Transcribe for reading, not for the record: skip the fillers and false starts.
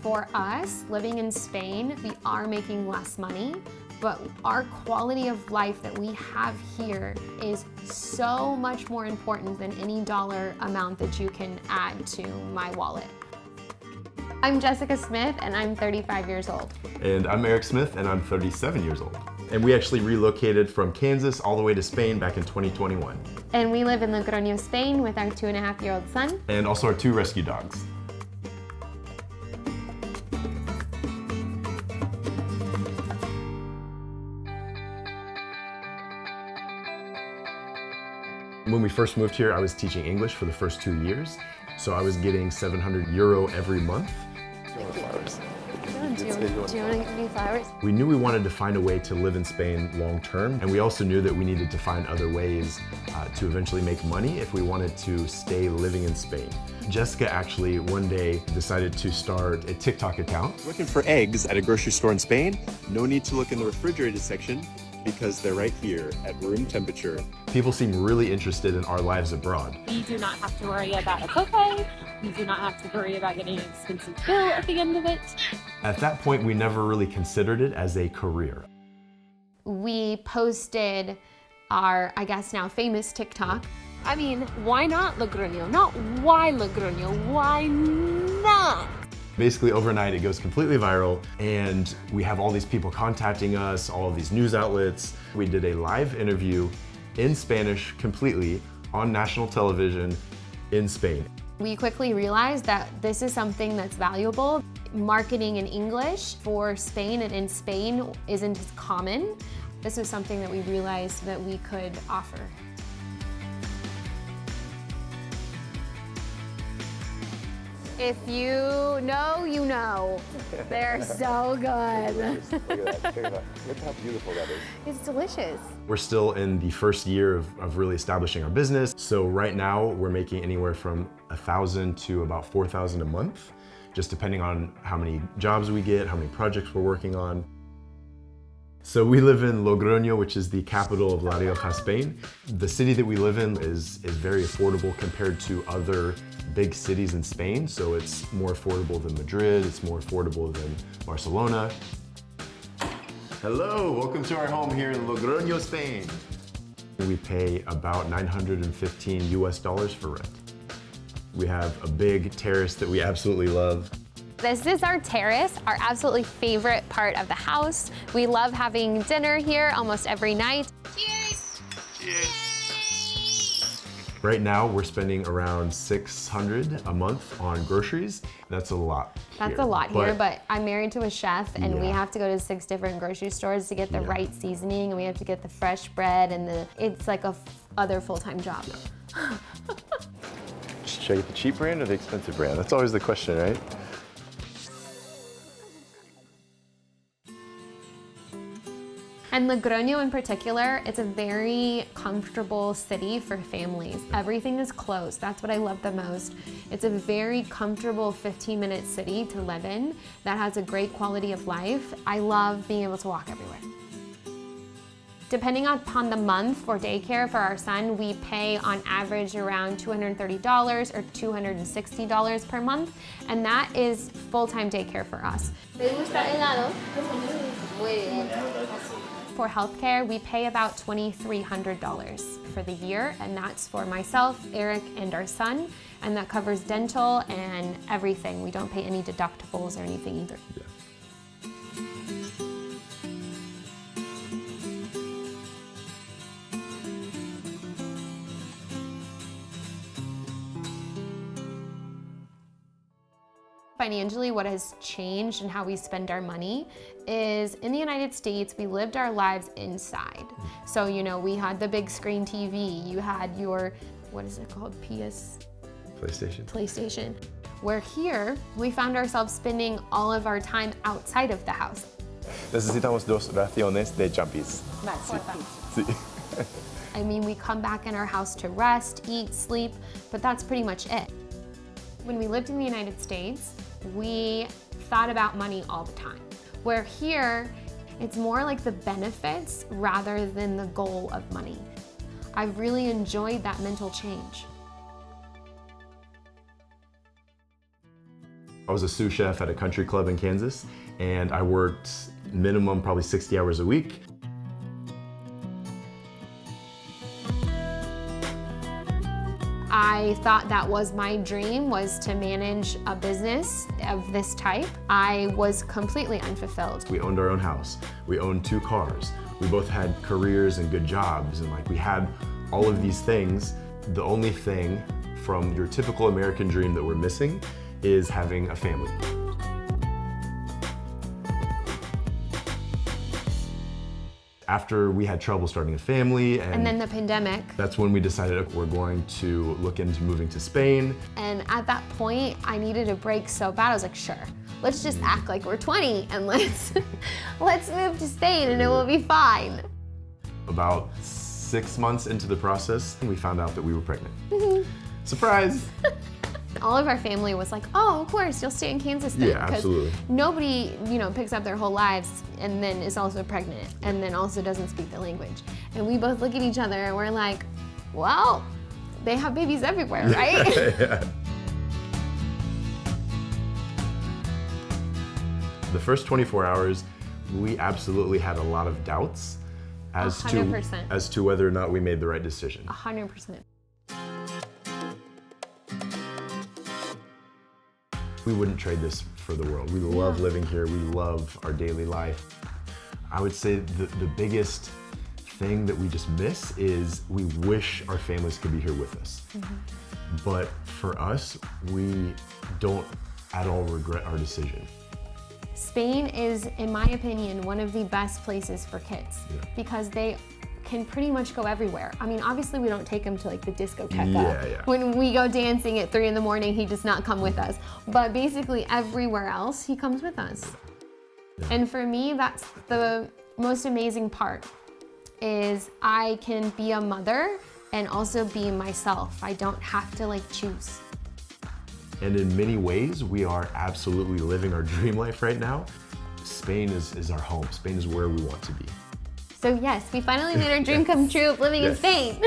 For us, living in Spain, we are making less money, but our quality of life that we have here is so much more important than any dollar amount that you can add to my wallet. I'm Jessica Smith, and I'm 35 years old. And I'm Eric Smith, and I'm 37 years old. And we actually relocated from Kansas all the way to Spain back in 2021. And we live in Logroño, Spain with our 2.5-year-old son. And also our 2 rescue dogs. When we first moved here, I was teaching English for the first 2 years. So I was getting €700 every month. Do you want to give me flowers? We knew we wanted to find a way to live in Spain long term, and we also knew that we needed to find other ways to eventually make money if we wanted to stay living in Spain. Jessica actually one day decided to start a TikTok account. Looking for eggs at a grocery store in Spain? No need to look in the refrigerated section because they're right here at room temperature. People seem really interested in our lives abroad. We do not have to worry about a copay. We do not have to worry about getting an expensive bill at the end of it. At that point, we never really considered it as a career. We posted our, I guess now famous TikTok. I mean, why not Logroño? Not why Logroño, why not? Basically overnight it goes completely viral, and we have all these people contacting us, all of these news outlets. We did a live interview in Spanish completely on national television in Spain. We quickly realized that this is something that's valuable. Marketing in English for Spain and in Spain isn't as common. This was something that we realized that we could offer. If you know, you know. They're so good. Look at that, check it out. Look how beautiful that is. It's delicious. We're still in the first year of really establishing our business. So right now we're making anywhere from 1,000 to about 4,000 a month, just depending on how many jobs we get, how many projects we're working on. So we live in Logroño, which is the capital of La Rioja, Spain. The city that we live in is very affordable compared to other big cities in Spain. So it's more affordable than Madrid, it's more affordable than Barcelona. Hello, welcome to our home here in Logroño, Spain. We pay about $915 for rent. We have a big terrace that we absolutely love. This is our terrace, our absolutely favorite part of the house. We love having dinner here almost every night. Cheers! Cheers! Right now, we're spending around $600 a month on groceries. That's a lot. That's a lot here, but I'm married to a chef, and we Yeah. have to go to 6 different grocery stores to get the right seasoning, and we have to get the fresh bread, and it's like a other full-time job. Yeah. Should I get the cheap brand or the expensive brand? That's always the question, right? And Logroño in particular, it's a very comfortable city for families. Everything is close. That's what I love the most. It's a very comfortable 15-minute city to live in that has a great quality of life. I love being able to walk everywhere. Depending upon the month for daycare for our son, we pay on average around $230 or $260 per month, and that is full-time daycare for us. For healthcare, we pay about $2,300 for the year, and that's for myself, Eric, and our son, and that covers dental and everything. We don't pay any deductibles or anything either. Yeah. Financially, what has changed in how we spend our money is in the United States, we lived our lives inside. So, you know, we had the big screen TV, you had your, what is it called, PlayStation. Where here, we found ourselves spending all of our time outside of the house. Necesitamos 2 raciones de champis. Sí. I mean, we come back in our house to rest, eat, sleep, but that's pretty much it. When we lived in the United States, we thought about money all the time. Where here, it's more like the benefits rather than the goal of money. I've really enjoyed that mental change. I was a sous chef at a country club in Kansas, and I worked minimum probably 60 hours a week. I thought that was my dream, was to manage a business of this type. I was completely unfulfilled. We owned our own house. We owned 2 cars. We both had careers and good jobs, and like we had all of these things. The only thing from your typical American dream that we're missing is having a family. After we had trouble starting a family And then the pandemic. that's when we decided we're going to look into moving to Spain. And at that point, I needed a break so bad. I was like, sure, let's just act like we're 20 and let's move to Spain and it will be fine. About 6 months into the process, we found out that we were pregnant. Surprise! All of our family was like, oh, of course, you'll stay in Kansas then. Yeah, absolutely. Nobody, picks up their whole lives and then is also pregnant and then also doesn't speak the language. And we both look at each other and we're like, well, they have babies everywhere, right? Yeah. The first 24 hours, we absolutely had a lot of doubts as 100%. to whether or not we made the right decision. 100%. We wouldn't trade this for the world. We love living here. We love our daily life. I would say the biggest thing that we just miss is we wish our families could be here with us. But for us, we don't at all regret our decision. Spain is, in my opinion, one of the best places for kids because they can pretty much go everywhere. I mean, obviously we don't take him to like the discoteca. When we go dancing at 3 in the morning, he does not come with us. But basically everywhere else, he comes with us. And for me, that's the most amazing part, is I can be a mother and also be myself. I don't have to like choose. And in many ways, we are absolutely living our dream life right now. Spain is our home. Spain is where we want to be. So yes, we finally made our dream come true of living in Spain.